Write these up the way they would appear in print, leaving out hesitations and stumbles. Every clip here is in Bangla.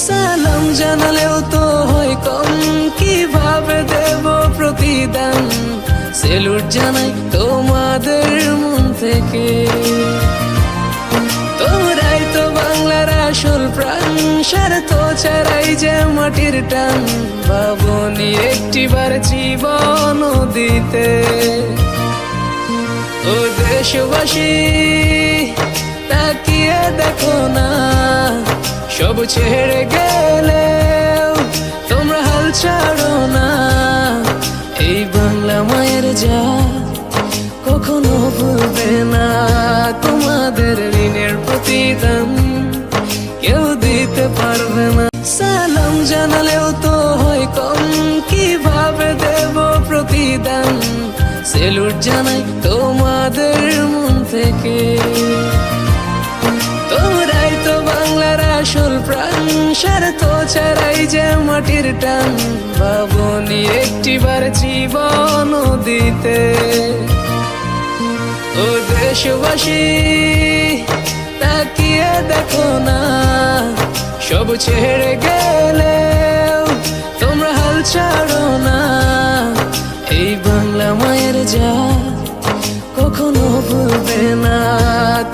সালাম জানালেও তো হয় কম, কিভাবে দেব প্রতিদান। সেলুট জানাই তোমাদের মন থেকে, তোমরাই তো বাংলার আসল প্রাণ। স্বার্থ ছাড়াই যে মাটির টান, ভাবনি একটিবার জীবন দিতে। ও দেশবাসী তাকিয়ে দেখো না, সব ছেড়ে গেলেও তোমরা হাল ছাড়ো না। এই বাংলা মায়ের জাত কখনো ভুলবে না, তোমাদের ঋণের প্রতিদান কেউ দিতে পারবে না। সালাম জানালেও তো হয় কম, কিভাবে দেব প্রতিদান। সেলুট জানাই তোমাদের মন থেকে, তোমরাই তো বাংলার আসল প্রাণ। স্বার্থ ছাড়াই যে মাটির টান, ভাবনি একটিবার জীবন দিতে। ও দেশবাসী তাকিয়ে দেখো না, সব ছেড়ে গেলেও তোমরা হাল ছাড়ো না। এই বাংলা মায়ের জাত কখনো ভুলবে না,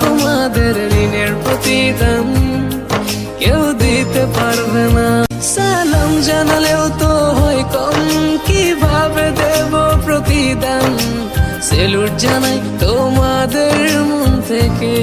তোমাদের ঋণের প্রতিদান কেউ দিতে পারবে না। সালাম জানালেও তো হয় কম, কিভাবে দেব প্রতিদান। সেলুট জানাই তোমাদের মন থেকে।